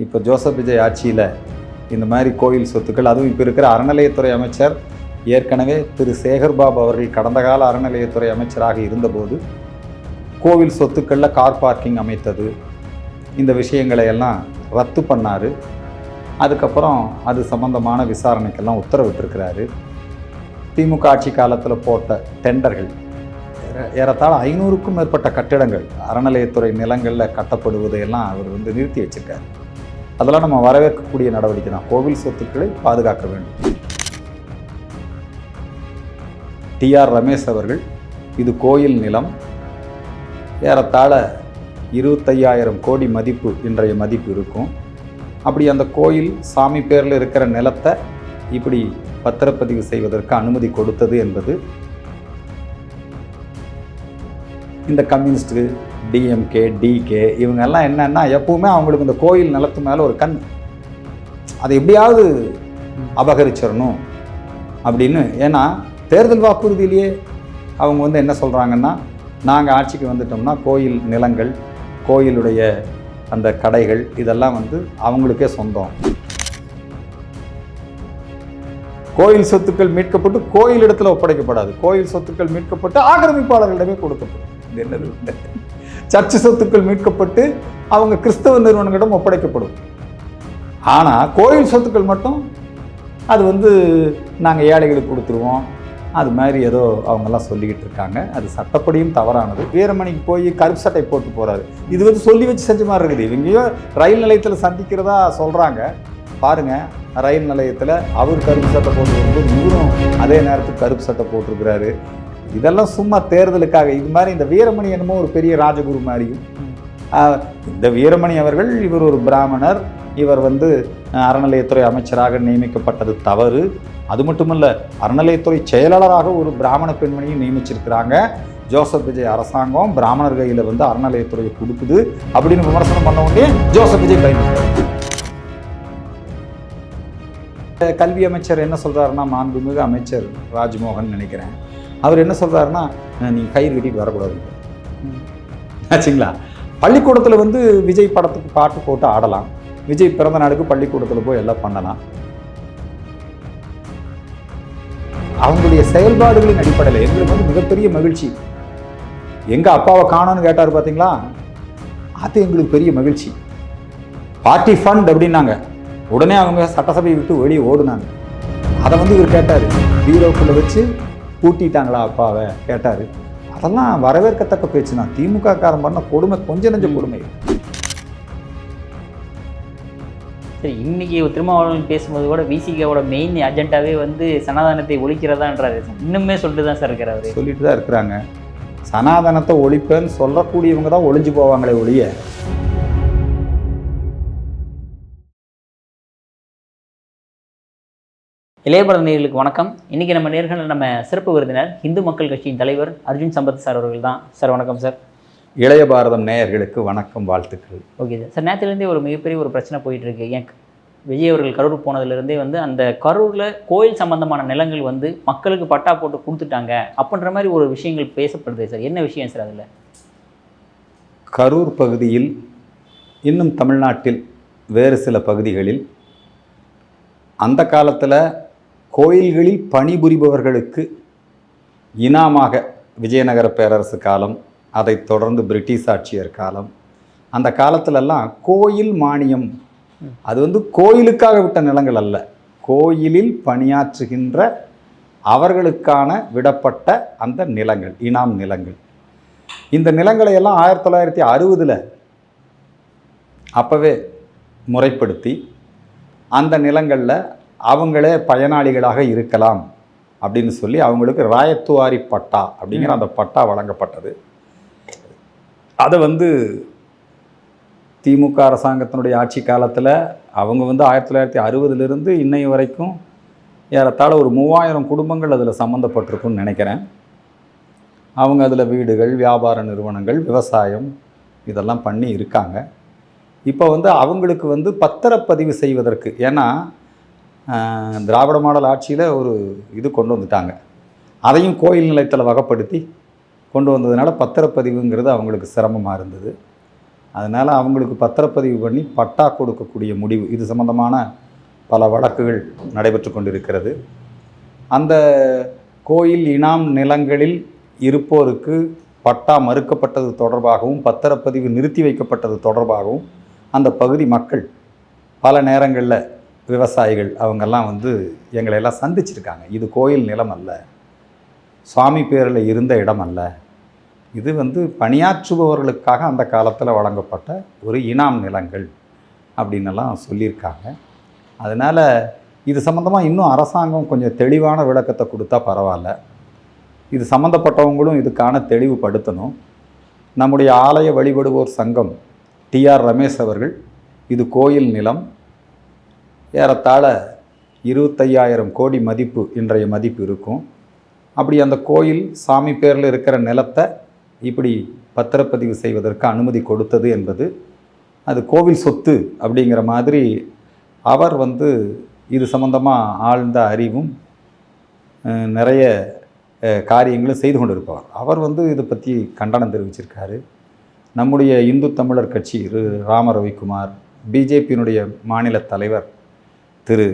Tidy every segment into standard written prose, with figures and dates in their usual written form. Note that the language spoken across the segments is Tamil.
இப்போ ஜோசப் விஜய் ஆட்சியில் இந்த மாதிரி கோயில் சொத்துக்கள், அதுவும் இப்போ இருக்கிற அறநிலையத்துறை அமைச்சர் ஏற்கனவே திரு சேகர்பாபு அவர்கள் கடந்த கால அறநிலையத்துறை அமைச்சராக இருந்தபோது கோவில் சொத்துக்களில் கார் பார்க்கிங் அமைத்தது, இந்த விஷயங்களை எல்லாம் ரத்து பண்ணார். அதுக்கப்புறம் அது சம்பந்தமான விசாரணைக்கெல்லாம் உத்தரவிட்டிருக்கிறாரு. திமுக ஆட்சி காலத்தில் போட்ட டெண்டர்கள் ஏறத்தாழ 500க்கும் மேற்பட்ட கட்டிடங்கள் அறநிலையத்துறை நிலங்களில் கட்டப்படுவதையெல்லாம் அவர் நிறுத்தி வச்சிருக்காரு. அதெல்லாம் நம்ம வரவேற்கக்கூடிய நடவடிக்கை தான். கோவில் சொத்துக்களை பாதுகாக்க வேண்டும். டிஆர் ரமேஷ் அவர்கள், இது கோயில் நிலம், ஏறத்தாழ 25,000 கோடி மதிப்பு, இன்றைய மதிப்பு இருக்கும். அப்படி அந்த கோயில் சாமி பேரில் இருக்கிற நிலத்தை இப்படி பத்திரப்பதிவு செய்வதற்கு அனுமதி கொடுத்தது என்பது இந்த கம்யூனிஸ்ட்டு, டிஎம்கே, டிகே இவங்கெல்லாம் என்னன்னா எப்பவுமே அவங்களுக்கு இந்த கோயில் நிலத்து மேலே ஒரு கண், அதை எப்படியாவது அபகரிச்சிடணும் அப்படின்னு. ஏன்னா தேர்தல் வாக்குறுதியிலேயே அவங்க என்ன சொல்கிறாங்கன்னா, நாங்கள் ஆட்சிக்கு வந்துட்டோம்னா கோயில் நிலங்கள், கோயிலுடைய அந்த கடைகள் இதெல்லாம் அவங்களுக்கே சொந்தம். கோயில் சொத்துக்கள் மீட்கப்பட்டு கோயில் இடத்துல ஒப்படைக்கப்படாது. கோயில் சொத்துக்கள் மீட்கப்பட்டு ஆக்கிரமிப்பாளர்களிடமே கொடுக்கப்படும். இது என்னது? சர்ச்சு சொத்துக்கள் மீட்கப்பட்டு அவங்க கிறிஸ்தவ நிறுவனங்களிடம் ஒப்படைக்கப்படும். ஆனால் கோயில் சொத்துக்கள் மட்டும் அது நாங்கள் ஏழைகளுக்கு கொடுத்துருவோம், அது மாதிரி ஏதோ அவங்கெல்லாம் சொல்லிக்கிட்டு இருக்காங்க. அது சட்டப்படியும் தவறானது. வீரமணிக்கு போய் கருப்பு சட்டை போட்டு போகிறாரு. இது சொல்லி வச்சு செஞ்ச மாதிரி இருக்குது. இவங்கயோ ரயில் நிலையத்தில் சந்திக்கிறதா சொல்கிறாங்க. பாருங்கள், ரயில் நிலையத்தில் அவர் கருப்பு சட்டை போட்டு வரும்போது இவரும் அதே நேரத்துக்கு கருப்பு சட்டை போட்டிருக்கிறாரு. இதெல்லாம் சும்மா தேர்தலுக்காக. இது மாதிரி இந்த வீரமணி என்னமோ ஒரு பெரிய ராஜகுரு மாதிரியும். இந்த வீரமணி அவர்கள், இவர் ஒரு பிராமணர், இவர் அறநிலையத்துறை அமைச்சராக நியமிக்கப்பட்டது தவறு. அது மட்டுமல்ல, அறநிலையத்துறை செயலாளராக ஒரு பிராமண பெண்மணியை நியமிச்சிருக்கிறாங்க. ஜோசப் விஜய் அரசாங்கம் பிராமணர் கையில் அறநிலையத்துறையை கொடுக்குது அப்படின்னு விமர்சனம் பண்ண உடனே ஜோசப் விஜய் பயன்படுத்தார். கல்வி அமைச்சர் என்ன சொல்கிறாருன்னா, மாண்புமிகு அமைச்சர் ராஜ்மோகன் நினைக்கிறேன், அவர் என்ன சொல்கிறாருன்னா, நீங்கள் கயிறு கட்டிட்டு வரக்கூடாது ஆச்சுங்களா. பள்ளிக்கூடத்தில் விஜய் படத்துக்கு பாட்டு போட்டு ஆடலாம், விஜய் பிறந்த நாளுக்கு பள்ளிக்கூடத்தில் போய் எல்லாம் பண்ணலாம். அவங்களுடைய செயல்பாடுகளின் அடிப்படையில் எங்களுக்கு மிகப்பெரிய மகிழ்ச்சி. எங்கள் அப்பாவை காணோன்னு கேட்டார் பார்த்தீங்களா, அது எங்களுக்கு பெரிய மகிழ்ச்சி. பார்ட்டி ஃபண்ட் அப்படின்னாங்க, உடனே அவங்க சட்டசபையை விட்டு வெளியே ஓடுனாங்க. அதை இவர் கேட்டார், பீரோக்குள்ளே வச்சு பூட்டிட்டாங்களா அப்பாவை கேட்டார். அதெல்லாம் வரவேற்கத்தக்க பேச்சு தான். திமுக காரன் பண்ண கொடுமை கொஞ்சம் நெஞ்ச கொடுமை. சரி, இன்னைக்கு திருமாவளவன் பேசும்போது கூட விசிகாவோட மெயின் அஜெண்டாவே சனாதனத்தை ஒழிக்கிறதான்றாரு. இன்னுமே சொல்லிட்டு தான் சார் இருக்கிறாரு. சொல்லிட்டு தான் இருக்கிறாங்க. சனாதனத்தை ஒழிப்பேன்னு சொல்லக்கூடியவங்க தான் ஒழிஞ்சு போவாங்களே ஒழிய. இளையபரத நேயர்களுக்கு வணக்கம். இன்றைக்கி நம்ம நேர்காணலில் நம்ம சிறப்பு விருந்தினர் இந்து மக்கள் கட்சியின் தலைவர் அர்ஜுன் சம்பத் சார் அவர்கள் தான். சார் வணக்கம் சார். இளைய பாரதம் நேயர்களுக்கு வணக்கம், வாழ்த்துக்கள். Okay sir. சார், நேரத்துலேருந்தே ஒரு மிகப்பெரிய ஒரு பிரச்சனை போயிட்டுருக்கு. ஏன் விஜய் அவர்கள் கரூர் போனதுலேருந்தே அந்த கரூரில் கோயில் சம்பந்தமான நிலங்கள் மக்களுக்கு பட்டா போட்டு கொடுத்துட்டாங்க அப்படின்ற மாதிரி ஒரு விஷயங்கள் பேசப்படுது சார். என்ன விஷயம் சார் அதில்? கரூர் பகுதியில், இன்னும் தமிழ்நாட்டில் வேறு சில பகுதிகளில் அந்த காலத்தில் கோயில்களில் பணிபுரிபவர்களுக்கு இனாமாக விஜயநகர பேரரசு காலம், அதைத் தொடர்ந்து பிரிட்டிஷ் ஆட்சியர் காலம், அந்த காலத்திலெல்லாம் கோயில் மானியம், அது கோயிலுக்காக விட்ட நிலங்கள் அல்ல, கோயிலில் பணியாற்றுகின்ற அவர்களுக்கான விடப்பட்ட அந்த நிலங்கள், இனாம் நிலங்கள். இந்த நிலங்களை எல்லாம் 1960 அப்போவே முறைப்படுத்தி அந்த நிலங்களில் அவங்களே பயனாளிகளாக இருக்கலாம் அப்படின்னு சொல்லி அவங்களுக்கு ராயத்துவாரி பட்டா அப்படிங்கிற அந்த பட்டா வழங்கப்பட்டது. அதை திமுக அரசாங்கத்தினுடைய ஆட்சி காலத்தில் அவங்க 1960 இன்னைய வரைக்கும் ஏறத்தாழ ஒரு 3000 குடும்பங்கள் அதில் சம்மந்தப்பட்டிருக்குன்னு நினைக்கிறேன். அவங்க அதில் வீடுகள், வியாபார நிறுவனங்கள், விவசாயம் இதெல்லாம் பண்ணி இருக்காங்க. இப்போ அவங்களுக்கு பத்திரப்பதிவு செய்வதற்கு, ஏன்னா திராவிட மாடல் ஆட்சியில் ஒரு இது கொண்டு வந்துட்டாங்க, அதையும் கோயில் நிலையத்தில் வகைப்படுத்தி கொண்டு வந்ததுனால பத்திரப்பதிவுங்கிறது அவங்களுக்கு சிரமமாக இருந்தது. அதனால் அவங்களுக்கு பத்திரப்பதிவு பண்ணி பட்டா கொடுக்கக்கூடிய முடிவு, இது சம்பந்தமான பல வழக்குகள் நடைபெற்று கொண்டிருக்கிறது. அந்த கோயில் இனாம் நிலங்களில் இருப்போருக்கு பட்டா மறுக்கப்பட்டது தொடர்பாகவும் பத்திரப்பதிவு நிறுத்தி வைக்கப்பட்டது தொடர்பாகவும் அந்த பகுதி மக்கள் பல நேரங்களில் விவசாயிகள் அவங்கெல்லாம் வந்து எங்களை எல்லாம் சந்திச்சிருக்காங்க. இது கோயில் நிலம் அல்ல, சுவாமி பேரில் இருந்த இடம் அல்ல, இது வந்து பணியாற்றுபவர்களுக்காக அந்த காலத்தில் வழங்கப்பட்ட ஒரு இனாம் நிலங்கள் அப்படின்னெல்லாம் சொல்லியிருக்காங்க. அதனால் இது சம்மந்தமாக இன்னும் அரசாங்கம் கொஞ்சம் தெளிவான விளக்கத்தை கொடுத்தா பரவாயில்ல. இது சம்மந்தப்பட்டவங்களும் இதுக்கான தெளிவுபடுத்தணும். நம்முடைய ஆலய வழிபடுவோர் சங்கம் டிஆர் ரமேஷ் அவர்கள், இது கோயில் நிலம், ஏறத்தாழ 25,000 கோடி மதிப்பு, இன்றைய மதிப்பு இருக்கும். அப்படி அந்த கோயில் சாமி பேரில் இருக்கிற நிலத்தை இப்படி பத்திரப்பதிவு செய்வதற்கு அனுமதி கொடுத்தது என்பது அது கோவில் சொத்து அப்படிங்கிற மாதிரி அவர் வந்து இது சம்பந்தமாக ஆழ்ந்த அறிவும் நிறைய காரியங்களும் செய்து கொண்டிருப்பவர். அவர் வந்து இதை பற்றி கண்டனம் தெரிவிச்சிருக்காரு. நம்முடைய இந்து தமிழர் கட்சி ராம ரவிக்குமார், பிஜேபியினுடைய மாநில தலைவர் திரு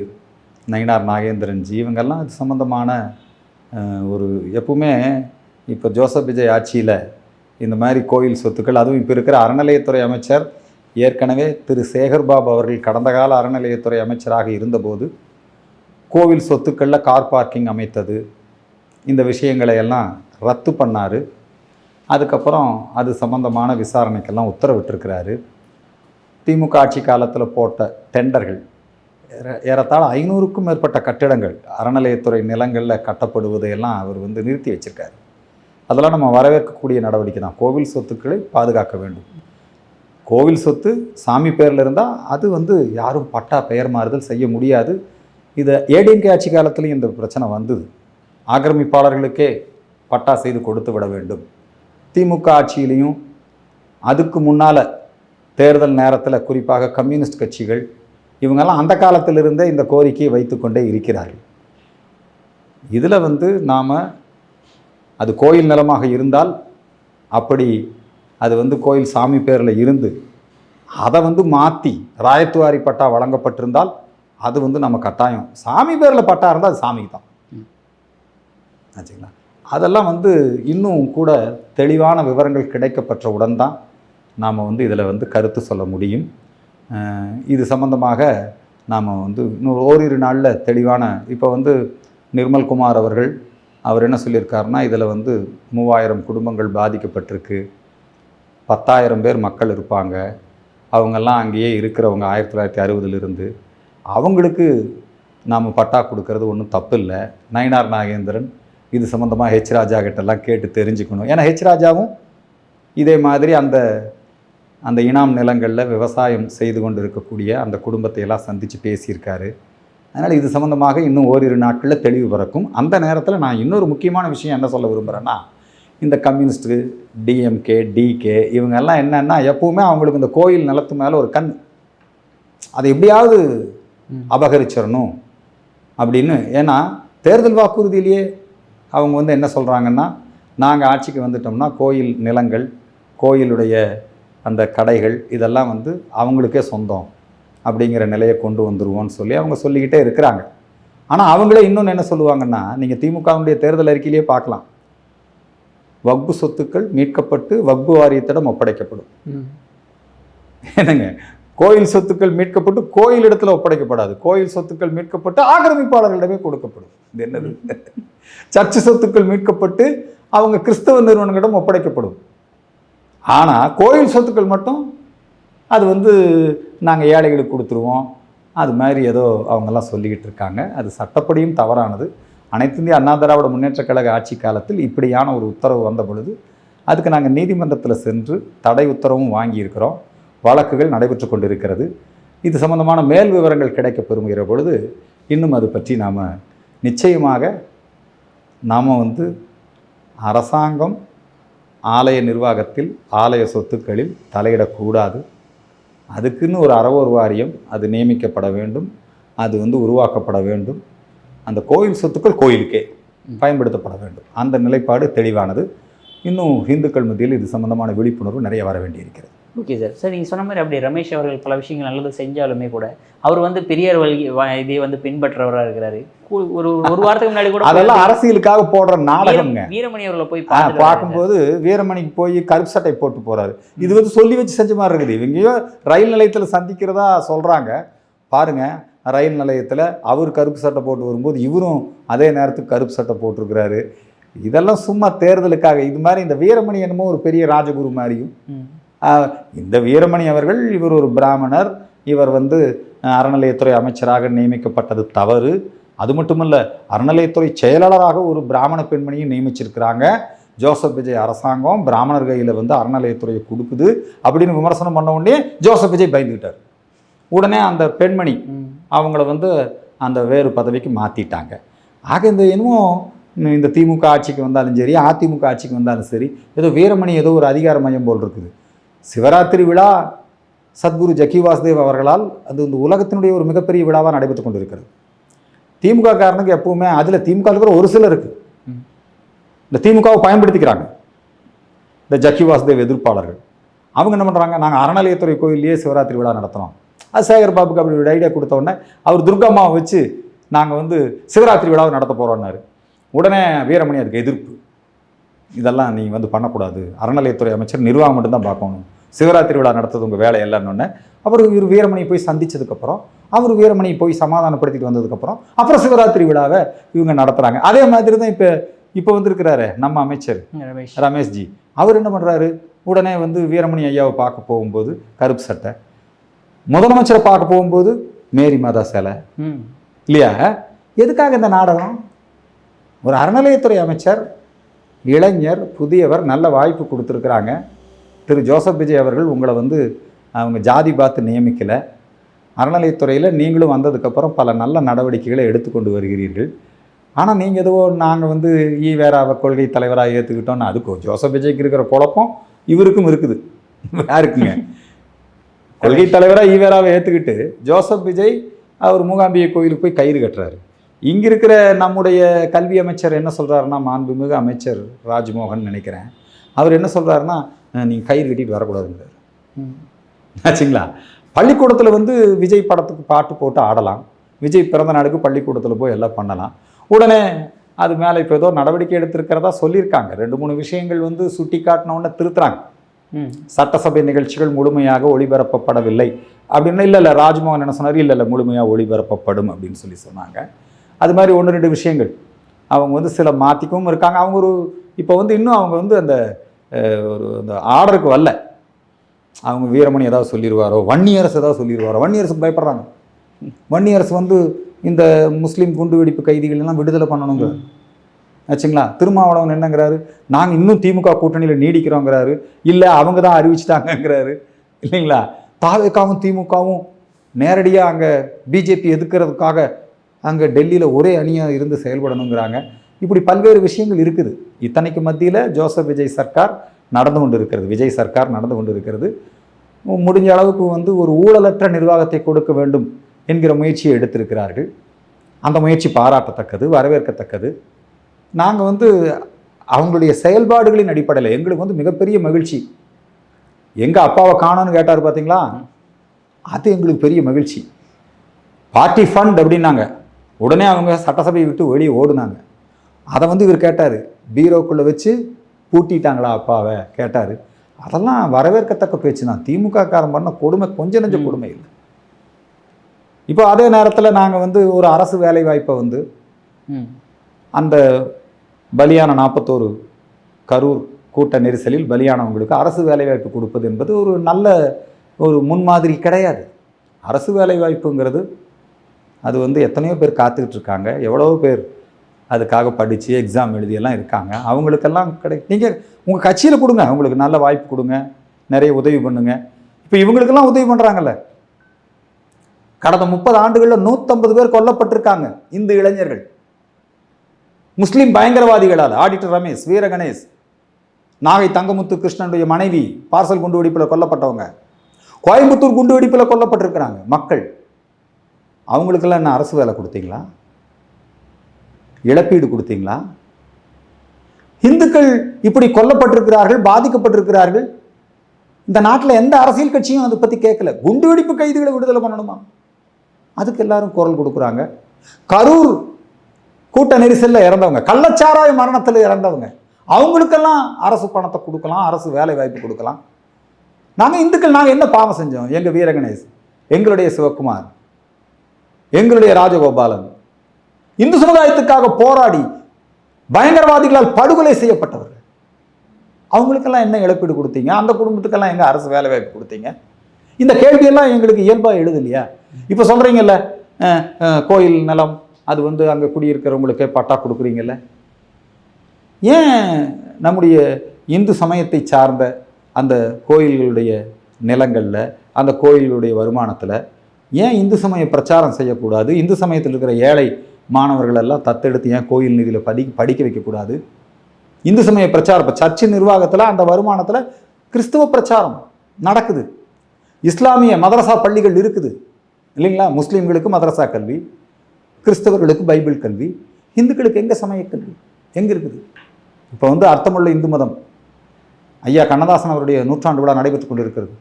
நயினார் நாகேந்திரன்ஜி, இவங்கெல்லாம் இது சம்மந்தமான ஒரு எப்பவுமே இப்போ ஜோசப் விஜய் ஆட்சியில் இந்த மாதிரி கோயில் சொத்துக்கள், அதுவும் இப்போ இருக்கிற அறநிலையத்துறை அமைச்சர் ஏற்கனவே திரு சேகர்பாபு அவர்கள் கடந்த கால அறநிலையத்துறை அமைச்சராக இருந்தபோது கோவில் சொத்துக்களில் கார் பார்க்கிங் அமைத்தது, இந்த விஷயங்களை எல்லாம் ரத்து பண்ணார். அதுக்கப்புறம் அது சம்பந்தமான விசாரணைக்கெல்லாம் உத்தரவிட்டிருக்கிறாரு. திமுக ஆட்சி காலத்தில் போட்ட டெண்டர்கள் ஏறத்தாழ 500க்கும் மேற்பட்ட கட்டிடங்கள் அறநிலையத்துறை நிலங்களில் கட்டப்படுவதையெல்லாம் அவர் வந்து நிறுத்தி வச்சிருக்காரு. அதெல்லாம் நம்ம வரவேற்கக்கூடிய நடவடிக்கை தான். கோவில் சொத்துக்களை பாதுகாக்க வேண்டும். கோவில் சொத்து சாமி பேரில் இருந்தால் அது வந்து யாரும் பட்டா பெயர் மாறுதல் செய்ய முடியாது. இதை ஏடிஎம்கே ஆட்சி காலத்துலேயும் இந்த பிரச்சனை வந்தது. ஆக்கிரமிப்பாளர்களுக்கே பட்டா செய்து கொடுத்து விட வேண்டும். திமுக ஆட்சியிலையும் அதுக்கு முன்னால் தேர்தல் நேரத்தில் குறிப்பாக கம்யூனிஸ்ட் கட்சிகள் இவங்கெல்லாம் அந்த காலத்திலிருந்தே இந்த கோரிக்கையை வைத்து கொண்டே இருக்கிறார்கள். இதில் வந்து நாம் அது கோயில் நிலமாக இருந்தால், அப்படி அது வந்து கோயில் சாமி பேரில் இருந்து அதை வந்து மாற்றி ராயத்துவாரி பட்டா வழங்கப்பட்டிருந்தால் அது வந்து நம்ம கட்டாயம், சாமி பேரில் பட்டா இருந்தால் அது சாமிக்கு தான் ஆச்சுங்களா. அதெல்லாம் வந்து இன்னும் கூட தெளிவான விவரங்கள் கிடைக்கப்பெற்றவுடன் தான் நாம் வந்து இதில் வந்து கருத்து சொல்ல முடியும். இது சம்பந்தமாக நாம் வந்து இன்னும் ஓரிரு நாளில் தெளிவான, இப்போ வந்து நிர்மல்குமார் அவர்கள் அவர் என்ன சொல்லியிருக்காருன்னா, இதில் வந்து 3000 குடும்பங்கள் பாதிக்கப்பட்டிருக்கு, 10,000 பேர் மக்கள் இருப்பாங்க, அவங்கெல்லாம் அங்கேயே இருக்கிறவங்க 1960 அவங்களுக்கு நாம் பட்டா கொடுக்கறது ஒன்றும் தப்பு இல்லை. நயினார் நாகேந்திரன் இது சம்மந்தமாக ஹெச் ராஜா கிட்டெல்லாம் கேட்டு தெரிஞ்சுக்கணும். ஏன்னா ஹெச் ராஜாவும் இதே மாதிரி அந்த இனாம் நிலங்களில் விவசாயம் செய்து கொண்டு இருக்கக்கூடிய அந்த குடும்பத்தை எல்லாம் சந்தித்து பேசியிருக்காரு. அதனால் இது சம்மந்தமாக இன்னும் ஓரிரு நாட்களில் தெளிவு பிறக்கும். அந்த நேரத்தில் நான் இன்னொரு முக்கியமான விஷயம் என்ன சொல்ல விரும்புகிறேன்னா, இந்த கம்யூனிஸ்ட்டு, டிஎம்கே, டிகே இவங்கெல்லாம் என்னென்னா எப்போவுமே அவங்களுக்கு இந்த கோயில் நிலத்து மேலே ஒரு கண், அதை எப்படியாவது அபகரிச்சிடணும் அப்படின்னு. ஏன்னா தேர்தல் வாக்குறுதியிலேயே அவங்க வந்து என்ன சொல்கிறாங்கன்னா, நாங்கள் ஆட்சிக்கு வந்துட்டோம்னா கோயில் நிலங்கள், கோயிலுடைய அந்த கடைகள் இதெல்லாம் வந்து அவங்களுக்கே சொந்தம் அப்படிங்கிற நிலையை கொண்டு வந்துடுவோன்னு சொல்லி அவங்க சொல்லிக்கிட்டே இருக்கிறாங்க. ஆனால் அவங்களே இன்னொன்று என்ன சொல்லுவாங்கன்னா, நீங்கள் திமுகவுடைய தேர்தல் அறிக்கையிலேயே பார்க்கலாம், வக்பு சொத்துக்கள் மீட்கப்பட்டு வக்பு வாரியத்திடம் ஒப்படைக்கப்படும். என்னங்க, கோயில் சொத்துக்கள் மீட்கப்பட்டு கோயில் இடத்துல ஒப்படைக்கப்படாது, கோயில் சொத்துக்கள் மீட்கப்பட்டு ஆக்கிரமிப்பாளர்களிடமே கொடுக்கப்படும். இது என்னது? சர்ச்சு சொத்துக்கள் மீட்கப்பட்டு அவங்க கிறிஸ்தவ நிறுவனங்களிடம் ஒப்படைக்கப்படும். ஆனால் கோயில் சொத்துக்கள் மட்டும் அது வந்து நாங்கள் ஏழைகளுக்கு கொடுத்துருவோம், அது மாதிரி ஏதோ அவங்கெல்லாம் சொல்லிக்கிட்டு இருக்காங்க. அது சட்டப்படியும் தவறானது. அனைத்து இந்திய அண்ணா திராவிட முன்னேற்றக் கழக ஆட்சி காலத்தில் இப்படியான ஒரு உத்தரவு வந்த பொழுது அதுக்கு நாங்கள் நீதிமன்றத்தில் சென்று தடை உத்தரவும் வாங்கியிருக்கிறோம். வழக்குகள் நடைபெற்று கொண்டிருக்கிறது. இது சம்பந்தமான மேல் விவரங்கள் கிடைக்க பெறுகிற பொழுது இன்னும் அது பற்றி நாம் நிச்சயமாக நாம் வந்து அரசாங்கம் ஆலய நிர்வாகத்தில் ஆலய சொத்துக்களில் தலையிடக்கூடாது. அதுக்குன்னு ஒரு அறவோர் வாரியம் அது நியமிக்கப்பட வேண்டும், அது வந்து உருவாக்கப்பட வேண்டும். அந்த கோயில் சொத்துக்கள் கோயிலுக்கே பயன்படுத்தப்பட வேண்டும். அந்த நிலைப்பாடு தெளிவானது. இன்னும் இந்துக்கள் மத்தியில் இது சம்பந்தமான விழிப்புணர்வு நிறைய வர வேண்டியிருக்கிறது. Okay sir. சார் நீங்கள் சொன்ன மாதிரி அப்படி ரமேஷ் அவர்கள் பல விஷயங்கள் நல்லது செஞ்சாலுமே கூட அவர் வந்து பெரியார் இதை வந்து பின்பற்றவராக இருக்கிறாரு. ஒரு வாரத்துக்கு முன்னாடி கூட அதெல்லாம் அரசியலுக்காக போடுற நாடகம்ங்க. வீரமணி அவர்களை போய் பார்க்கும்போது வீரமணிக்கு போய் கருப்பு சட்டை போட்டு போறாரு. இது வந்து சொல்லி வச்சு செஞ்ச மாதிரி இருக்குது. இவங்கயோ ரயில் நிலையத்தில் சந்திக்கிறதா சொல்றாங்க. பாருங்க, ரயில் நிலையத்தில் அவர் கருப்பு சட்டை போட்டு வரும்போது இவரும் அதே நேரத்துக்கு கருப்பு சட்டை போட்டிருக்கிறாரு. இதெல்லாம் சும்மா தேர்தலுக்காக. இது மாதிரி இந்த வீரமணி என்னமோ ஒரு பெரிய ராஜகுரு மாதிரியும், இந்த வீரமணி அவர்கள் இவர் ஒரு பிராமணர், இவர் வந்து அறநிலையத்துறை அமைச்சராக நியமிக்கப்பட்டது தவறு. அது மட்டுமல்ல, அறநிலையத்துறை செயலாளராக ஒரு பிராமண பெண்மணியும் நியமிச்சிருக்கிறாங்க. ஜோசப் விஜய் அரசாங்கம் பிராமணர் கையில் வந்து அறநிலையத்துறையை கொடுக்குது அப்படின்னு விமர்சனம் பண்ண உடனே ஜோசப் விஜய் பயந்துக்கிட்டார். உடனே அந்த பெண்மணி அவங்கள வந்து அந்த வேறு பதவிக்கு மாற்றிட்டாங்க. ஆக இந்த இன்னும் இந்த திமுக ஆட்சிக்கு வந்தாலும் சரி, அதிமுக ஆட்சிக்கு வந்தாலும் சரி, ஏதோ வீரமணி ஏதோ ஒரு அதிகார மையம் போல் இருக்குது. சிவராத்திரி விழா சத்குரு ஜக்கி வாசுதேவ் அவர்களால் அது இந்த உலகத்தினுடைய ஒரு மிகப்பெரிய விழாவாக நடைபெற்று கொண்டிருக்கிறது. திமுக காரனுக்கு எப்பவுமே அதில் திமுக இருக்கிற ஒரு சிலர் இருக்குது, இந்த திமுகவை பயன்படுத்திக்கிறாங்க. இந்த ஜக்கி வாசுதேவ் எதிர்ப்பாளர்கள் அவங்க என்ன பண்ணுறாங்க, நாங்கள் அறநிலையத்துறை கோயிலேயே சிவராத்திரி விழா நடத்துகிறோம். அது சேகர் பாபுக்கு அப்படி ஒரு ஐடியா கொடுத்த உடனே அவர் துர்காமாவை வச்சு நாங்கள் வந்து சிவராத்திரி விழாவை நடத்த போகிறோன்னாரு. உடனே வீரமணி அதுக்கு எதிர்ப்பு. இதெல்லாம் நீ வந்து பண்ணக்கூடாது, அறநிலையத்துறை அமைச்சர் நிர்வாகம் மட்டும்தான் பார்க்கணும், சிவராத்திரி விழா நடத்துறது உங்கள் வேலை இல்லைன்னு. அப்புறம் இவர் வீரமணியை போய் சந்தித்ததுக்கப்புறம், அவர் வீரமணியை போய் சமாதானப்படுத்திட்டு வந்ததுக்கப்புறம் அப்புறம் சிவராத்திரி விழாவை இவங்க நடத்துகிறாங்க. அதே மாதிரி தான் இப்போ வந்திருக்கிறாரு நம்ம அமைச்சர் ரமேஷ்ஜி. அவர் என்ன பண்ணுறாரு, உடனே வந்து வீரமணி ஐயாவை பார்க்க போகும்போது கருப்பு சட்டை, முதலமைச்சரை பார்க்க போகும்போது மேரி மாதா சிலை இல்லையா? எதுக்காக இந்த நாடகம்? ஒரு அறநிலையத்துறை அமைச்சர், இளைஞர், புதியவர், நல்ல வாய்ப்பு கொடுத்துருக்குறாங்க. திரு ஜோசப் விஜய் அவர்கள் உங்களை வந்து அவங்க ஜாதி பார்த்து நியமிக்கலை. அறநிலையத்துறையில் நீங்களும் வந்ததுக்கப்புறம் பல நல்ல நடவடிக்கைகளை எடுத்துக்கொண்டு வருகிறீர்கள். ஆனால் நீங்கள் எதுவோ நாங்கள் வந்து ஈவேராவை கொள்கை தலைவராக ஏற்றுக்கிட்டோன்னு, அதுக்கும் ஜோசப் விஜய்க்கு இருக்கிற குழப்பம் இவருக்கும் இருக்குது. யாருக்குங்க? கொள்கை தலைவராக ஈவேராவை ஏற்றுக்கிட்டு ஜோசப் விஜய் அவர் மூகாம்பிகை கோயிலுக்கு போய் கயிறு கட்டுறாரு. இங்கே இருக்கிற நம்முடைய கல்வி அமைச்சர் என்ன சொல்கிறாருன்னா, மாண்புமிகு அமைச்சர் ராஜ்மோகன் நினைக்கிறேன், அவர் என்ன சொல்கிறாருன்னா, நீங்கள் கயிறு கட்டிட்டு வரக்கூடாதுங்கிறார். ஆச்சுங்களா? பள்ளிக்கூடத்தில் வந்து விஜய் படத்துக்கு பாட்டு போட்டு ஆடலாம், விஜய் பிறந்த நாளுக்கு பள்ளிக்கூடத்தில் போய் எல்லாம் பண்ணலாம். உடனே அது மேலே இப்போ ஏதோ நடவடிக்கை எடுத்திருக்கிறதா சொல்லியிருக்காங்க. 2-3 விஷயங்கள் வந்து சுட்டி காட்டினோன்னு திருத்துறாங்க. சட்டசபை நிகழ்ச்சிகள் முழுமையாக ஒளிபரப்பப்படவில்லை அப்படின்னு. இல்லை ராஜ்மோகன் என்ன சொன்னார், இல்லை முழுமையாக ஒளிபரப்பப்படும் அப்படின்னு சொன்னாங்க. அது மாதிரி 1-2 விஷயங்கள் அவங்க வந்து சில மாற்றிக்கவும் இருக்காங்க. அவங்க ஒரு இப்போ வந்து இன்னும் அவங்க வந்து அந்த அந்த ஆர்டருக்கு வரல. அவங்க வீரமணி ஏதாவது சொல்லிடுவாரோ, வன்னியரசு ஏதாவது சொல்லிடுவாரோ, வன்னியரசுக்கு பயப்படுறாங்க. வன்னியரசு வந்து இந்த முஸ்லீம் குண்டு வெடிப்பு கைதிகள் எல்லாம் விடுதலை பண்ணணுங்க. ஆச்சுங்களா? திருமாவளவன் என்னங்கிறாரு, நாங்கள் இன்னும் திமுக கூட்டணியில் நீடிக்கிறோங்கிறாரு. இல்லை அவங்க தான் அறிவிச்சிட்டாங்கங்கிறாரு. இல்லைங்களா? தாவேக்காவும் திமுகவும் நேரடியாக அங்கே பிஜேபி எதிர்க்கிறதுக்காக அங்கே டெல்லியில் ஒரே அணியாக இருந்து செயல்படணுங்கிறாங்க. இப்படி பல்வேறு விஷயங்கள் இருக்குது. இத்தனைக்கு மத்தியில் ஜோசப் விஜய் சர்க்கார் நடந்து கொண்டு இருக்கிறது, விஜய் சர்க்கார் நடந்து கொண்டு இருக்கிறது. முடிஞ்ச அளவுக்கு வந்து ஒரு ஊழலற்ற நிர்வாகத்தை கொடுக்க வேண்டும் என்கிற முயற்சியை எடுத்திருக்கிறார்கள். அந்த முயற்சி பாராட்டத்தக்கது, வரவேற்கத்தக்கது. நாங்கள் வந்து அவங்களுடைய செயல்பாடுகளின் அடிப்படையில் எங்களுக்கு வந்து மிகப்பெரிய மகிழ்ச்சி. எங்கள் அப்பாவை காணோன்னு கேட்டார் பார்த்தீங்களா, அது எங்களுக்கு பெரிய மகிழ்ச்சி. பார்ட்டி ஃபண்ட் அப்படின்னாங்க, உடனே அவங்க சட்டசபையை விட்டு வெளியே ஓடுனாங்க. அதை வந்து இவர் கேட்டார், பீரோக்குள்ளே வச்சு பூட்டிட்டாங்களா அப்பாவை கேட்டார். அதெல்லாம் வரவேற்கத்தக்க பேச்சு தான். திமுக காரம் பண்ண கொடுமை கொஞ்சம் நெஞ்ச கொடுமை இல்லை. இப்போ அதே நேரத்தில் நாங்கள் வந்து ஒரு அரசு வேலை வாய்ப்பை வந்து அந்த பலியான 41 கரூர் கூட்ட நெரிசலில் பலியானவங்களுக்கு அரசு வேலைவாய்ப்பு கொடுப்பது என்பது ஒரு நல்ல ஒரு முன்மாதிரி கிடையாது. அரசு வேலைவாய்ப்புங்கிறது அது வந்து எத்தனையோ பேர் காத்துக்கிட்டு இருக்காங்க, எவ்வளவோ பேர் அதுக்காக படித்து எக்ஸாம் எழுதியெல்லாம் இருக்காங்க. அவங்களுக்கெல்லாம் நீங்கள் உங்கள் கட்சியில் கொடுங்க, அவங்களுக்கு நல்ல வாய்ப்பு கொடுங்க, நிறைய உதவி பண்ணுங்க. இப்போ இவங்களுக்கெல்லாம் உதவி பண்ணுறாங்கல்ல. கடந்த 30 ஆண்டுகளில் 150 பேர் கொல்லப்பட்டிருக்காங்க இந்து இளைஞர்கள், முஸ்லீம் பயங்கரவாதிகளால். ஆடிட்டர் ரமேஷ், வீர கணேஷ், நாகை தங்கமுத்து கிருஷ்ணனுடைய மனைவி பார்சல் குண்டு வெடிப்பில் கொல்லப்பட்டவங்க, கோயம்புத்தூர் குண்டு வெடிப்பில் கொல்லப்பட்டிருக்கிறாங்க மக்கள். அவங்களுக்கெல்லாம் என்ன அரசு வேலை கொடுத்தீங்களா? இழப்பீடு கொடுத்தீங்களா? இந்துக்கள் இப்படி கொல்லப்பட்டிருக்கிறார்கள், பாதிக்கப்பட்டிருக்கிறார்கள். இந்த நாட்டில் எந்த அரசியல் கட்சியும் அதை பற்றி கேட்கல. குண்டுவெடிப்பு கைதிகளை விடுதலை பண்ணணுமா, அதுக்கு எல்லாரும் குரல் கொடுக்குறாங்க. கரூர் கூட்ட நெரிசலில் இறந்தவங்க, கள்ளச்சாராய மரணத்தில் இறந்தவங்க, அவங்களுக்கெல்லாம் அரசு பணத்தை கொடுக்கலாம், அரசு வேலை வாய்ப்பு கொடுக்கலாம். நாங்கள் இந்துக்கள் நாங்கள் என்ன பாவம் செஞ்சோம்? எங்கள் வீரகணேஷ், எங்களுடைய சிவகுமார், எங்களுடைய ராஜகோபாலன் இந்து சமுதாயத்துக்காக போராடி பயங்கரவாதிகளால் படுகொலை செய்யப்பட்டவர்கள், அவங்களுக்கெல்லாம் என்ன இழப்பீடு கொடுத்தீங்க? அந்த குடும்பத்துக்கெல்லாம் எங்க அரசு வேலை வாய்ப்பு கொடுத்தீங்க? இந்த கேள்வியெல்லாம் எங்களுக்கு இயல்பாக எழுது இல்லையா? இப்போ சொல்கிறீங்கல்ல, கோயில் நிலம் அது வந்து அங்கே குடியிருக்கிறவங்களுக்கு பட்டா கொடுக்குறீங்கல்ல, ஏன் நம்முடைய இந்து சமயத்தை சார்ந்த அந்த கோயில்களுடைய நிலங்களில், அந்த கோயிலுடைய வருமானத்தில் ஏன் இந்து சமய பிரச்சாரம் செய்யக்கூடாது? இந்து சமயத்தில் இருக்கிற ஏழை மாணவர்கள் எல்லாம் தத்தெடுத்து ஏன் கோயில் நிதியில் படிக்க வைக்கக்கூடாது? இந்து சமய பிரச்சாரம், இப்போ சர்ச்சு நிர்வாகத்தில் அந்த வருமானத்தில் கிறிஸ்துவ பிரச்சாரம் நடக்குது, இஸ்லாமிய மதரசா பள்ளிகள் இருக்குது இல்லைங்களா? முஸ்லீம்களுக்கு மதரசா கல்வி, கிறிஸ்தவர்களுக்கு பைபிள் கல்வி, இந்துக்களுக்கு எங்கே சமய கல்வி எங்கே இருக்குது? இப்போ வந்து அர்த்தமுள்ள இந்து மதம், ஐயா கண்ணதாசன் அவருடைய 100ஆண்டு விழா நடைபெற்று கொண்டு இருக்கிறது.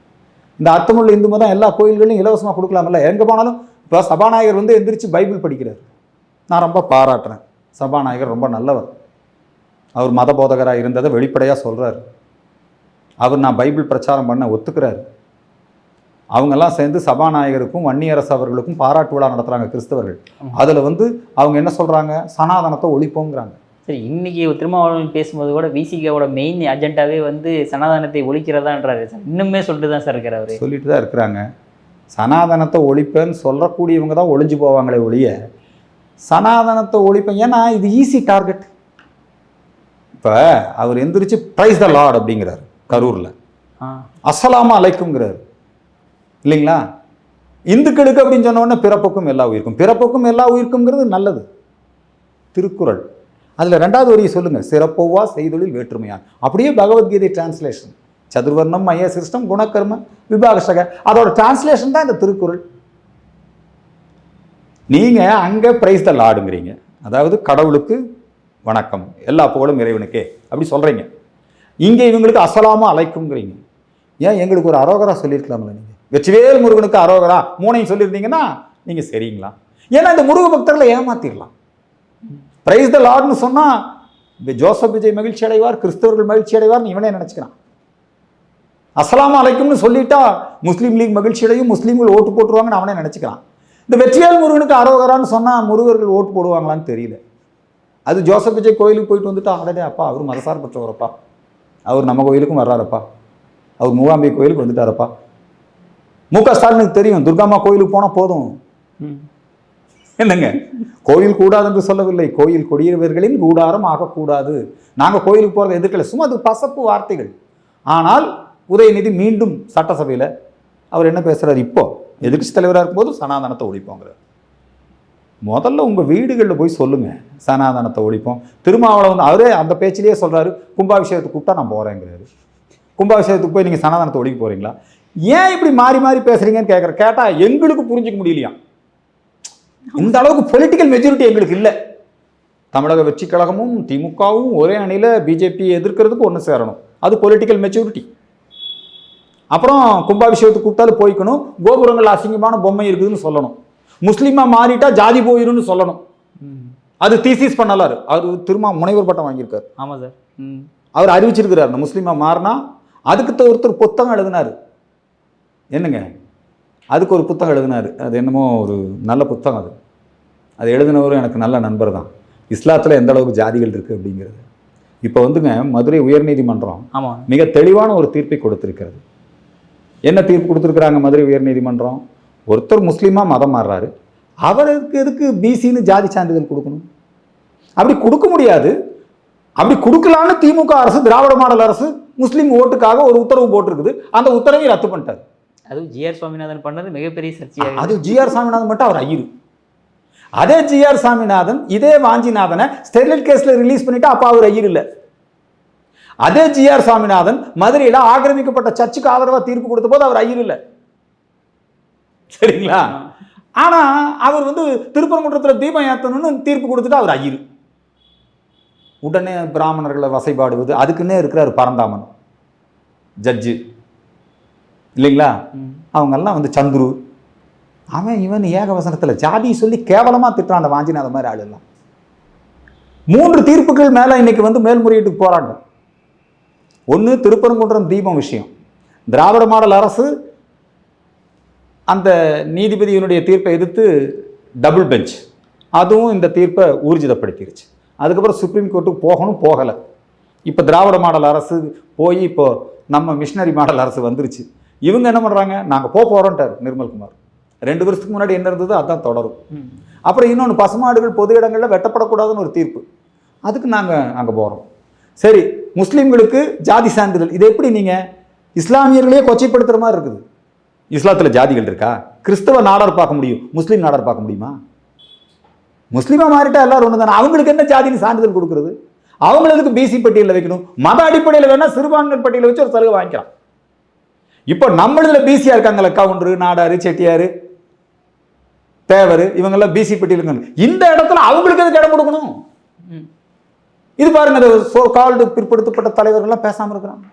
இந்த அர்த்தமுள்ள இந்து மதம் எல்லா கோயில்களையும் இலவசமாக கொடுக்கலாமில்ல? எங்கே போனாலும் இப்போ சபாநாயகர் வந்து எந்திரிச்சு பைபிள் படிக்கிறார், நான் ரொம்ப பாராட்டுறேன். சபாநாயகர் ரொம்ப நல்லவர், அவர் மத போதகராக இருந்ததை வெளிப்படையாக சொல்கிறார். அவர் நான் பைபிள் பிரச்சாரம் பண்ண ஒத்துக்கிறார். அவங்கெல்லாம் சேர்ந்து சபாநாயகருக்கும் வன்னியரசு அவர்களுக்கும் பாராட்டு விழா நடத்துகிறாங்க கிறிஸ்தவர்கள். அதில் வந்து அவங்க என்ன சொல்கிறாங்க? சனாதனத்தை ஒழிப்போங்கிறாங்க. சரி, இன்னைக்கு திருமாவளவன் பேசும்போது கூட விசிகாவோட மெயின் அஜெண்டாவே வந்து சனாதனத்தை ஒழிக்கிறதான்றாரு சார். இன்னுமே சொல்லிட்டு தான் சார் இருக்கிறார், அவர் சொல்லிட்டு தான் இருக்கிறாங்க. சனாதனத்தை ஒழிப்பேன்னு சொல்லக்கூடியவங்க தான் ஒழிஞ்சு போவாங்களே ஒழிய சனாதனத்தை ஒழிப்பேன், ஏன்னா இது ஈஸி டார்கெட். இப்போ அவர் எந்திரிச்சு பிரைஸ் த லார்ட் அப்படிங்கிறார் கரூரில், அஸ்ஸலாமு அலைக்கும்ங்கிறார் இல்லைங்களா? இந்துக்களுக்கு அப்படின்னு சொன்ன உடனே பிறப்புக்கும் எல்லா உயிருக்கும், பிறப்புக்கும் எல்லா உயிருக்கும்ங்கிறது நல்லது. திருக்குறள் அதில் 2வது வரியை சொல்லுங்கள், சிறப்போவா செய்தொழில் வேற்றுமையான். அப்படியே பகவத்கீதை டிரான்ஸ்லேஷன், சதுர்வர்ணம் மைய சிஸ்டம் குணக்கர்ம விபாகசக, அதோட டிரான்ஸ்லேஷன் தான் இந்த திருக்குறள். நீங்கள் அங்கே பிரைஸ் த லார்டுங்கிறீங்க, அதாவது கடவுளுக்கு வணக்கம், எல்லா புகழும் இறைவனுக்கே அப்படி சொல்கிறீங்க. இங்கே இவங்களுக்கு அஸ்ஸலாமு அலைக்கும்ங்கிறீங்க. ஏன் எங்களுக்கு ஒரு அரோகரா சொல்லியிருக்கலாம்ல? நீங்கள் வெற்றிவேல் முருகனுக்கு அரோகரா 3ஐயும் சொல்லியிருந்தீங்கன்னா நீங்கள் சரிங்களா? ஏன்னா இந்த முருக பக்தர்களை ஏமாத்திடலாம். பிரைஸ் த லார்ட்னு சொன்னால் ஜோசப் விஜய் மகிழ்ச்சி அடைவார், கிறிஸ்தவர்கள் மகிழ்ச்சி அடைவார்னு இவனே நினச்சிக்கிறான். அஸ்ஸலாமு அலைக்கும்னு சொல்லிட்டா முஸ்லீம் லீக் மகிழ்ச்சி அடையும், முஸ்லீம்கள் ஓட்டு போட்டுருவாங்கன்னு அவனே நினச்சிக்கிறான். இந்த வெற்றிவேல் முருகனுக்கு அரோகரான்னு சொன்னால் முருகர்கள் ஓட்டு போடுவாங்களான்னு தெரியல. அது ஜோசப் விஜய் கோயிலுக்கு போயிட்டு வந்துட்டா, அடடே அப்பா அவர் மதசார்பற்றவரப்பா, அவர் நம்ம கோயிலுக்கும் வர்றாரப்பா, அவர் மூகாம்பிகை கோயிலுக்கு வந்துட்டாரப்பா. மு.க. ஸ்டாலினுக்கு தெரியும் துர்காமா கோயிலுக்கு போனால் போதும். என்னங்க, கோயில் கூடாது என்று சொல்லவில்லை, கோயில் கொடியவர்களின் கூடாரம் ஆகக்கூடாது. நாங்கள் கோயிலுக்கு போகிறத எதிர்க்கல, சும்மா அது பசப்பு வார்த்தைகள். ஆனால் உதயநிதி மீண்டும் சட்டசபையில் அவர் என்ன பேசுகிறார்? இப்போ எதிர்க்கட்சி தலைவராக இருக்கும்போது சனாதனத்தை ஒழிப்போங்கிறார். முதல்ல உங்கள் வீடுகளில் போய் சொல்லுங்கள் சனாதனத்தை ஒழிப்போம். திருமாவளவன் அவரே அந்த பேச்சிலேயே சொல்கிறாரு, கும்பாபிஷேகத்துக்கு கூப்பிட்டா நான் போகிறேங்கிறாரு. கும்பாபிஷேகத்துக்கு போய் நீங்கள் சனாதனத்தை ஒழிக்க போகிறீங்களா? ஏன் இப்படி மாறி மாறி பேசுகிறீங்கன்னு கேட்டால் எங்களுக்கு புரிஞ்சிக்க முடியலையா? இந்த அளவுக்கு பொலிட்டிக்கல் மெச்சூரிட்டி எங்களுக்கு இல்லை. தமிழக வெற்றி கழகமும் திமுகவும் ஒரே அணியில் பிஜேபியை எதிர்க்கிறதுக்கு ஒன்று சேரணும், அது பொலிட்டிக்கல் மெச்சூரிட்டி. அப்புறம் கும்பாபிஷேகத்துக்கு கூப்பிட்டாலும் போய்க்கணும், கோபுரங்கள் அசிங்கமான பொம்மை இருக்குதுன்னு சொல்லணும், முஸ்லீமாக மாறிட்டா ஜாதி போயிடும்னு சொல்லணும். அது தீசிஸ் பண்ணலாரு, அவர் முனைவர் பட்டம் வாங்கியிருக்காரு. ஆமாம் சார், அவர் அறிவிச்சிருக்கிறார் முஸ்லீமாக மாறினா அதுக்கு ஒருத்தர் புத்தகம் எழுதினார். என்னங்க, அதுக்கு ஒரு புத்தகம் எழுதினார், அது என்னமோ ஒரு நல்ல புத்தகம். அது எழுதினவரும் எனக்கு நல்ல நண்பர் தான். இஸ்லாத்தில் எந்த அளவுக்கு ஜாதிகள் இருக்குது அப்படிங்கிறது. இப்போ வந்துங்க மதுரை உயர்நீதிமன்றம் மிக தெளிவான ஒரு தீர்ப்பை கொடுத்திருக்கிறது. என்ன தீர்ப்பு கொடுத்துருக்குறாங்க மதுரை உயர்நீதிமன்றம்? ஒருத்தர் முஸ்லீமாக மதம் மாறுறாரு, அவருக்கு எதுக்கு பிசின்னு ஜாதி சான்றிதழ் கொடுக்கணும்? அப்படி கொடுக்க முடியாது. அப்படி கொடுக்கலான்னு திமுக அரசு, திராவிட மாடல் அரசு முஸ்லீம் ஓட்டுக்காக ஒரு உத்தரவு போட்டிருக்குது. அந்த உத்தரவை ரத்து பண்ணிட்டார். அது ஜிஆர் சுவாமிநாதன் பண்ணது மிகப்பெரிய சர்ச்சையாக. அது ஜிஆர் சாமிநாதன் மட்டும் அவர் ஐயரு. அதே ஜிஆர் சாமிநாதன் இதே வாஞ்சிநாதனை ஸ்டெர்லைட் கேஸில் ரிலீஸ் பண்ணிட்டா அப்போ அவர் ஐயர் இல்லை. அதே ஜிஆர் சாமிநாதன் மதுரையில் ஆக்கிரமிக்கப்பட்ட சர்ச்சுக்கு ஆதரவாக தீர்ப்பு கொடுத்த போது அவர் ஐயர் இல்லை, சரிங்களா? ஆனால் அவர் வந்து திருப்பரங்குன்றத்தில் தீபம் ஏற்றணும்னு தீர்ப்பு கொடுத்துட்டு அவர் ஐயர். உடனே பிராமணர்களை வசைபாடுவது அதுக்குன்னே இருக்கிறார் பரந்தாமன் ஜட்ஜு. இல்லைங்களா? அவங்கெல்லாம் வந்து சந்துரு அவன் இவன் ஏகவசனத்தில் ஜாதி சொல்லி கேவலமாக திட்டுறான் அந்த வாஞ்சிநாத மாதிரி ஆளுலாம். 3 தீர்ப்புகள் மேலே இன்னைக்கு வந்து மேல்முறையீட்டுக்கு போகிறாங்க. ஒன்று திருப்பரங்குன்றம் தீபம் விஷயம். திராவிட மாடல் அரசு அந்த நீதிபதியினுடைய தீர்ப்பை எதிர்த்து டபுள் பெஞ்ச், அதுவும் இந்த தீர்ப்பை ஊர்ஜிதப்படுத்திடுச்சு. அதுக்கப்புறம் சுப்ரீம் கோர்ட்டுக்கு போகலை. இப்போ திராவிட மாடல் அரசு போய் இப்போ நம்ம மிஷினரி மாடல் அரசு வந்துருச்சு. இவங்க என்ன பண்ணுறாங்க, நாங்கள் போகிறோன்ட்டார் நிர்மல்குமார். 2 வருஷத்துக்கு முன்னாடி என்ன இருந்தது அதான் தொடரும். அப்புறம் இன்னொன்று, பசுமாடுகள் பொது இடங்களில் வெட்டப்படக்கூடாதுன்னு ஒரு தீர்ப்பு, அதுக்கு நாங்கள் அங்கே போகிறோம். சரி, முஸ்லீம்களுக்கு ஜாதி சான்றிதழ், இது எப்படி நீங்கள் இஸ்லாமியர்களே கொச்சைப்படுத்துகிற மாதிரி இருக்குது. இஸ்லாத்தில் ஜாதிகள் இருக்கா? கிறிஸ்தவ நாடார் பார்க்க முடியும், முஸ்லீம் நாடார் பார்க்க முடியுமா? முஸ்லீமாக மாறிட்டா எல்லாரும் ஒன்று தானே. அவங்களுக்கு என்ன ஜாதின்னு சான்றிதழ் கொடுக்குறது? அவங்களுக்கு பிசி பட்டியலில் வைக்கணும். மத அடிப்படையில் வேணால் சிறுபான்மையினர் பட்டியலில் வச்சு ஒரு சலுகை வாங்கிக்கலாம். இப்போ நம்மளதில் பிசியா இருக்காங்களே, கவுண்டரு, நாடாரு, செட்டியாரு, தேவர், இவங்கெல்லாம் பிசி பட்டியல். இந்த இடத்துல அவங்களுக்கு எதுக்கு இடம் கொடுக்கணும்? இது பாருங்க, கால்டு பிற்படுத்தப்பட்ட தலைவர்கள்லாம் பேசாமல் இருக்கிறாங்க.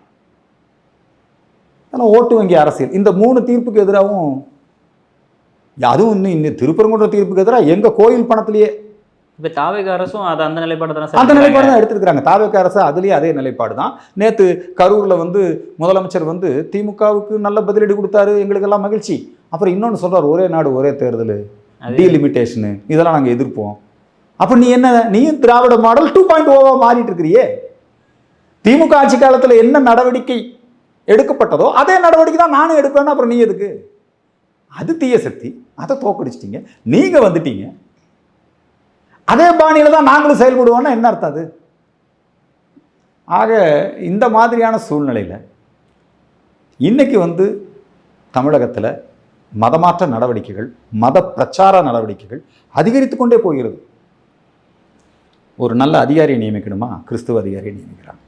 ஆனால் ஓட்டு வங்கி அரசியல் இந்த 3 தீர்ப்புக்கு எதிராகவும், அதுவும் இன்னும் திருப்பரங்குன்ற தீர்ப்புக்கு எதிராக எங்கள் கோயில் பணத்திலேயே இப்போ தாவேக அரசும் அது அந்த நிலைப்பாடு தான் எடுத்துருக்காங்க. தாவேக அரசு அதுலேயே அதே நிலைப்பாடு தான். நேற்று கரூரில் வந்து முதலமைச்சர் வந்து திமுகவுக்கு நல்ல பதிலடி கொடுத்தாரு, எங்களுக்கெல்லாம் மகிழ்ச்சி. அப்புறம் இன்னொன்று சொல்கிறார், ஒரே நாடு ஒரே தேர்தல், டீலிமிட்டேஷனு, இதெல்லாம் நாங்கள் எதிர்ப்போம். அப்போ நீயும் திராவிட மாடல் 2.0 மாறிட்டு இருக்கிறியே. திமுக ஆட்சி காலத்தில் என்ன நடவடிக்கை எடுக்கப்பட்டதோ அதே நடவடிக்கை தான் நானும் எடுப்பேன்னா அப்புறம் நீ எதுக்கு? அது தீய சக்தி, அதை தோக்கடிச்சிட்டீங்க, நீங்கள் வந்துட்டீங்க. அதே பாணியில் தான் நாங்களும் செயல்படுவோம்னா என்ன அர்த்தம் அது? ஆக இந்த மாதிரியான சூழ்நிலையில் இன்னைக்கு வந்து தமிழகத்தில் மதமாற்ற நடவடிக்கைகள், மத பிரச்சார நடவடிக்கைகள் அதிகரித்து கொண்டே போகிறது. ஒரு நல்ல அதிகாரியை நியமிக்கணுமா, கிறிஸ்துவ அதிகாரியை நியமிக்கிறாங்க.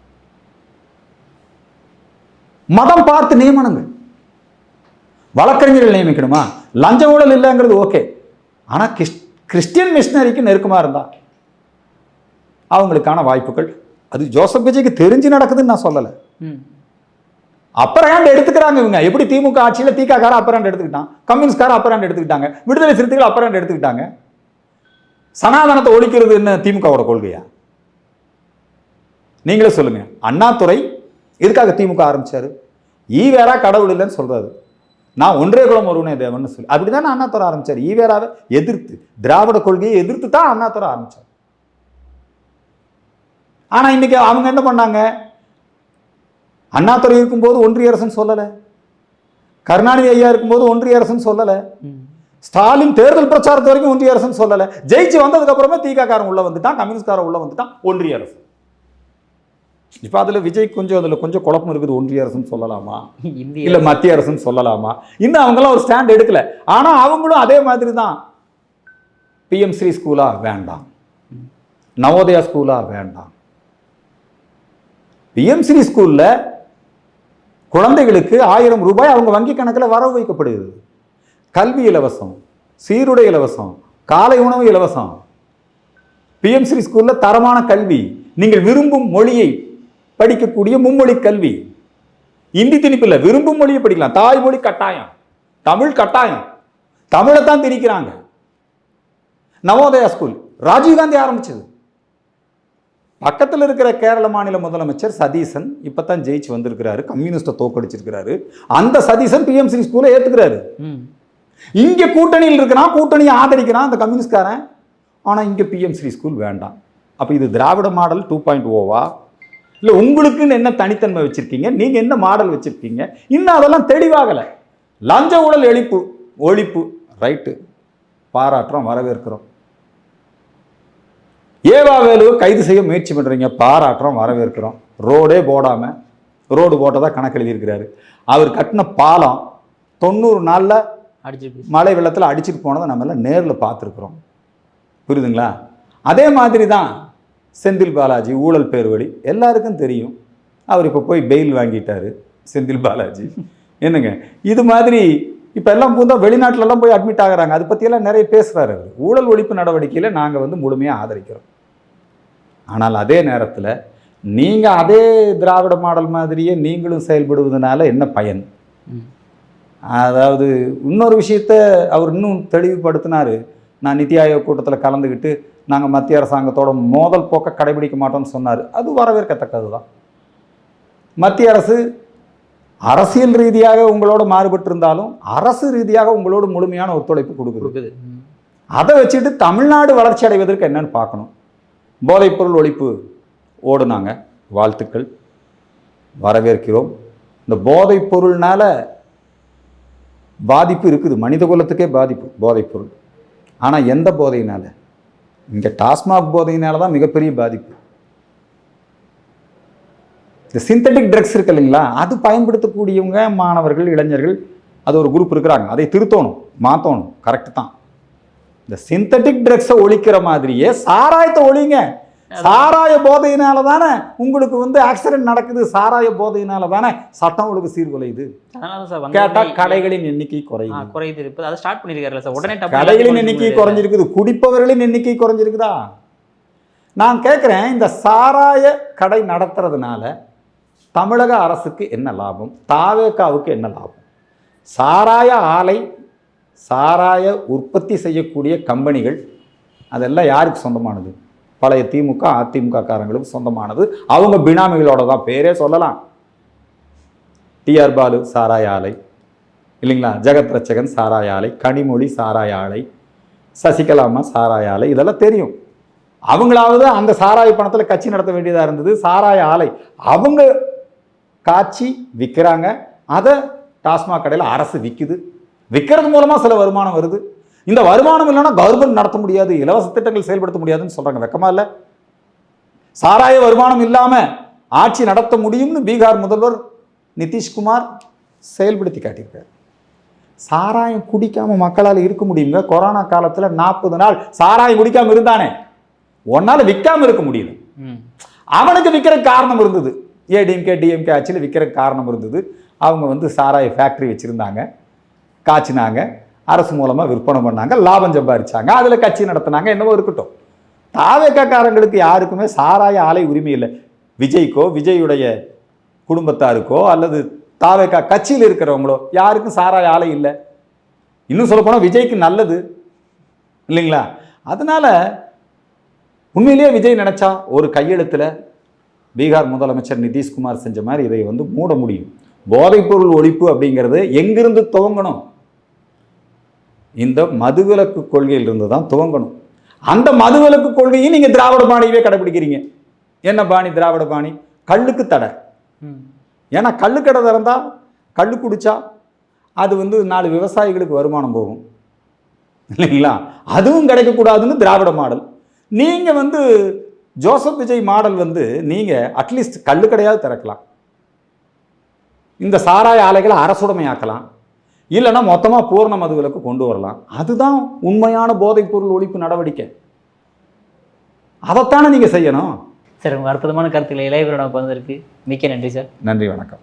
மதம் பார்த்து நியமனங்கள். வழக்கறிஞர்கள் நியமிக்கணுமா, லஞ்ச ஊழல் இல்லைங்கிறது ஓகே. ஆனால் கிறிஸ்டியன் மிஷினரிக்கு நெருக்கமாக இருந்தா அவங்களுக்கான வாய்ப்புகள், அது ஜோசப் விஜய்க்கு தெரிஞ்சு நடக்குதுன்னு நான் சொல்லலை. அப்பர் ஹேண்ட் எடுத்துக்கிறாங்க இவங்க. எப்படி திமுக ஆட்சியில் திகார அப்பர் ஹேண்ட் எடுத்துக்கிட்டான், கம்யூனிஸ்ட்கார அப்பர் ஹேண்ட் எடுத்துக்கிட்டாங்க, விடுதலை சிறுத்தைகள் அப்பர் ஹேண்ட் எடுத்துக்கிட்டாங்க. சனாதனத்தை ஒழிக்கிறது என்ன திமுகவோட கொள்கையா? நீங்களே சொல்லுங்க. அண்ணாதுரை எதுக்காக திமுக ஆரம்பிச்சாரு? ஈவேரா கடவுள் இல்லைன்னு சொல்றாரு, நான் ஒன்றே குலம் ஒருவனே தேவன் சொல்லி அப்படிதான் அண்ணாதுரை ஆரம்பிச்சார். ஈவேராவை எதிர்த்து, திராவிட கொள்கையை எதிர்த்து தான் அண்ணாதுரை ஆரம்பிச்சார். ஆனா இன்னைக்கு அவங்க என்ன பண்ணாங்க, அண்ணாதுரை இருக்கும்போது ஒன்றிய அரசுன்னு சொல்லலை, கருணாநிதி ஐயா இருக்கும்போது ஒன்றிய அரசுன்னு சொல்லலை, ஸ்டாலின் தேர்தல் பிரச்சாரத்து வரைக்கும் ஒன்றிய அரசுன்னு சொல்லலை. ஜெயிச்சு வந்ததுக்கு அப்புறமே திகாரன் உள்ள வந்துட்டான், கம்யூனிஸ்ட்காரன் உள்ள வந்துட்டான், ஒன்றிய அரசு. இப்போ அதில் விஜய் கொஞ்சம் குழப்பம் இருக்குது. ஒன்றிய அரசுன்னு சொல்லலாமா, இல்லை மத்திய அரசுன்னு சொல்லலாமா? இன்னும் அவங்களாம் ஒரு ஸ்டாண்ட் எடுக்கல. ஆனால் அவங்களும் அதே மாதிரி தான். பிஎம் ஸ்ரீ ஸ்கூலா வேண்டாம், நவோதயா ஸ்கூலா வேண்டாம். பிஎம் ஸ்ரீ ஸ்கூல்ல குழந்தைகளுக்கு 1000 ரூபாய் அவங்க வங்கி கணக்கில் வரவு வைக்கப்படுகிறது. கல்வி இலவசம், சீருடை இலவசம், காலை உணவு இலவசம். பிஎம் ஸ்ரீ ஸ்கூல்ல தரமான கல்வி, நீங்கள் விரும்பும் மொழியை படிக்கக்கூடிய மும்மொழி கல்வி. இந்தி திணிப்பு இல்லை, விரும்பும் மொழியை படிக்கலாம். தாய்மொழி கட்டாயம், தமிழ் கட்டாயம், தமிழை தான் திணிக்கிறாங்க. நவோதயா ஸ்கூல் ராஜீவ்காந்தி ஆரம்பிச்சது. பக்கத்தில் இருக்கிற கேரள மாநில முதலமைச்சர் சதீசன் இப்பதான் ஜெயிச்சு வந்திருக்கிறாரு, கம்யூனிஸ்ட தோக்கடிச்சிருக்கிறாரு. அந்த சதீசன் பிஎம் ஸ்ரீ ஸ்கூலை ஏத்துக்கிறாரு. இங்க கூட்டணியில் இருக்கிறான், கூட்டணியை ஆதரிக்கிறான் அந்த கம்யூனிஸ்ட்காரன். ஆனா இங்க பிஎம் ஸ்ரீ ஸ்கூல் வேண்டாம். அப்ப இது திராவிட மாடல் 2.0வா, இல்லை உங்களுக்குன்னு என்ன தனித்தன்மை வச்சிருக்கீங்க, நீங்க என்ன மாடல் வச்சிருக்கீங்க? இன்னும் அதெல்லாம் தெளிவாகலை. லஞ்ச ஊழல் ஒழிப்பு ரைட்டு, பாராட்டுறோம், வரவேற்கிறோம். ஏவா வேலுவை கைது செய்ய முயற்சி பண்றீங்க, பாராட்டுறோம், வரவேற்கிறோம். ரோடே போடாம, ரோடு போட்டதா கணக்கு எழுதியிருக்கிறாரு. அவர் கட்டின பாலம் 90 நாள்ல மழை வெள்ளத்தில் அடிச்சுட்டு போனதை நம்ம எல்லாம் நேரில் பார்த்துருக்குறோம். புரியுதுங்களா? அதே மாதிரி தான் செந்தில் பாலாஜி ஊழல் பேர் வழி எல்லாருக்கும் தெரியும். அவர் இப்போ போய் பெயில் வாங்கிட்டாரு செந்தில் பாலாஜி. என்னங்க இது மாதிரி இப்போ எல்லாம் பூந்தா வெளிநாட்டிலலாம் போய் அட்மிட் ஆகிறாங்க. அதை பற்றியெல்லாம் நிறைய பேசுகிறாரு. ஊழல் ஒழிப்பு நடவடிக்கையில் நாங்கள் வந்து முழுமையாக ஆதரிக்கிறோம். ஆனால் அதே நேரத்தில் நீங்கள் அதே திராவிட மாடல் மாதிரியே நீங்களும் செயல்படுவதனால என்ன பயன்? அதாவது இன்னொரு விஷயத்த அவர் இன்னும் தெளிவுபடுத்தினார். நான் நித்தி ஆயோக் கூட்டத்தில் கலந்துக்கிட்டு நாங்கள் மத்திய அரசாங்கத்தோட மோதல் போக்க கடைபிடிக்க மாட்டோம்னு சொன்னார். அது வரவேற்கத்தக்கது தான். மத்திய அரசு அரசியல் ரீதியாக உங்களோட மாறுபட்டு இருந்தாலும் அரசு ரீதியாக உங்களோட முழுமையான ஒத்துழைப்பு கொடுக்குது. அதை வச்சுட்டு தமிழ்நாடு வளர்ச்சி அடைவதற்கு என்னன்னு பார்க்கணும். போதைப்பொருள் ஒழிப்பு ஓடுனாங்க, வாழ்த்துக்கள், வரவேற்கிறோம். இந்த போதைப் பொருள்னால பாதிப்பு இருக்குது, மனித குலத்துக்கே பாதிப்பு போதைப்பொருள். ஆனால் எந்த போதையினால? இங்கே டாஸ்மாக் போதையினால தான் மிகப்பெரிய பாதிப்பு. இந்த சிந்தட்டிக் ட்ரக்ஸ் இருக்கு இல்லைங்களா, அது பயன்படுத்தக்கூடியவங்க மாணவர்கள், இளைஞர்கள், அது ஒரு குரூப் இருக்கிறாங்க. அதை திருத்தணும், மாற்றணும், கரெக்டு தான். இந்த சிந்தட்டிக் ட்ரக்ஸை ஒழிக்கிற மாதிரியே சாராயத்தை ஒழிங்க. சாராய போதையினால தானே உங்களுக்கு வந்து ஆக்சிடென்ட் நடக்குது, சாராய போதையினால தானே சட்டம் ஒழுங்கு சீர்குலையுது. கேட்டா கடைகளின் எண்ணிக்கை குறையுது. கடைகளின் எண்ணிக்கை குறைஞ்சிருக்குது, குடிப்பவர்களின் எண்ணிக்கை குறைஞ்சிருக்குதா? நான் கேட்குறேன், இந்த சாராய கடை நடத்துறதுனால தமிழக அரசுக்கு என்ன லாபம், தாவேகாவுக்கு என்ன லாபம்? சாராய ஆலை, சாராய உற்பத்தி செய்யக்கூடிய கம்பெனிகள் அதெல்லாம் யாருக்கு சொந்தமானது? பழைய திமுக அதிமுக காரங்களுக்கு சொந்தமானது. அவங்க பினாமிகளோட தான், பேரே சொல்லலாம். டிஆர் பாலு சாராய ஆலை இல்லைங்களா, ஜெகத் ரட்சகன் சாராய ஆலை, கனிமொழி சாராய ஆலை, சசிகலாமா சாராய ஆலை, இதெல்லாம் தெரியும். அவங்களாவது அந்த சாராய பணத்தில் கட்சி நடத்த வேண்டியதாக இருந்தது. சாராய ஆலை அவங்க காட்சி விற்கிறாங்க, அதை டாஸ்மாக் கடையில் அரசு விற்குது. விற்கிறது மூலமாக சில வருமானம் வருது. இந்த வருமானம் இல்லைன்னா கவர்மெண்ட் நடத்த முடியாது, இலவச திட்டங்கள் செயல்படுத்த முடியாதுன்னு சொல்றாங்க. வெக்கமா இல்லை? சாராய வருமானம் இல்லாமல் ஆட்சி நடத்த முடியும்னு பீகார் முதல்வர் நிதிஷ்குமார் செயல்படுத்தி காட்டியிருக்காரு. சாராயம் குடிக்காம மக்களால் இருக்க முடியுங்க. கொரோனா காலத்தில் 40 நாள் சாராயம் குடிக்காம இருந்தானே, ஒன்னால விற்காம இருக்க முடியல. அவனுக்கு விற்கிற காரணம் இருந்தது. ஏடிஎம்கே டிஎம்கே ஆட்சியில் விற்கிற காரணம் இருந்தது. அவங்க வந்து சாராய ஃபேக்ட்ரி வச்சுருந்தாங்க, காய்ச்சினாங்க, அரசு மூலமாக விற்பனை பண்ணாங்க, லாபம் சம்பாதிச்சாங்க, அதில் கட்சி நடத்தினாங்க. என்னவோ இருக்கட்டும். தாவேக்காரங்களுக்கு யாருக்குமே சாராய ஆலை உரிமை இல்லை. விஜய்க்கோ, விஜயுடைய குடும்பத்தாருக்கோ, அல்லது தாவேக்கா கட்சியில் இருக்கிறவங்களோ யாருக்கும் சாராய ஆலை இல்லை. இன்னும் சொல்லப்போனால் விஜய்க்கு நல்லது இல்லைங்களா? அதனால உண்மையிலேயே விஜய் நினைச்சா ஒரு கையெழுத்தில் பீகார் முதலமைச்சர் நிதிஷ்குமார் செஞ்ச மாதிரி இதை வந்து மூட முடியும். போதைப்பொருள் ஒழிப்பு அப்படிங்கிறது எங்கிருந்து துவங்கணும்? இந்த மதுவிலக்கு கொள்கையிலிருந்து தான் துவங்கணும். அந்த மதுவிலக்கு கொள்கையை நீங்கள் திராவிட பாணியவே கடைபிடிக்கிறீங்க. என்ன பாணி? திராவிட பாணி. கள்ளுக்கு தடை. ஏன்னா கள்ளுக்கடை திறந்தா, கள்ளு குடிச்சா அது வந்து 4 விவசாயிகளுக்கு வருமானம் போகும் இல்லைங்களா? அதுவும் கிடைக்கக்கூடாதுன்னு திராவிட மாடல். நீங்கள் வந்து ஜோசப் விஜய் மாடல் வந்து நீங்கள் அட்லீஸ்ட் கள்ளுக்கடையாவது திறக்கலாம், இந்த சாராய ஆலைகளை அரசுடைமையாக்கலாம், இல்லைன்னா மொத்தமாக பூர்ண மதுவிலக்கு கொண்டு வரலாம். அதுதான் உண்மையான போதைப் பொருள் ஒழிப்பு நடவடிக்கை. அதைத்தானே நீங்கள் செய்யணும். சார், உங்கள் அற்புதமான கருத்துக்களை இளையவரிடம் பகிர்ந்ததற்கு மிக்க நன்றி சார். நன்றி, வணக்கம்.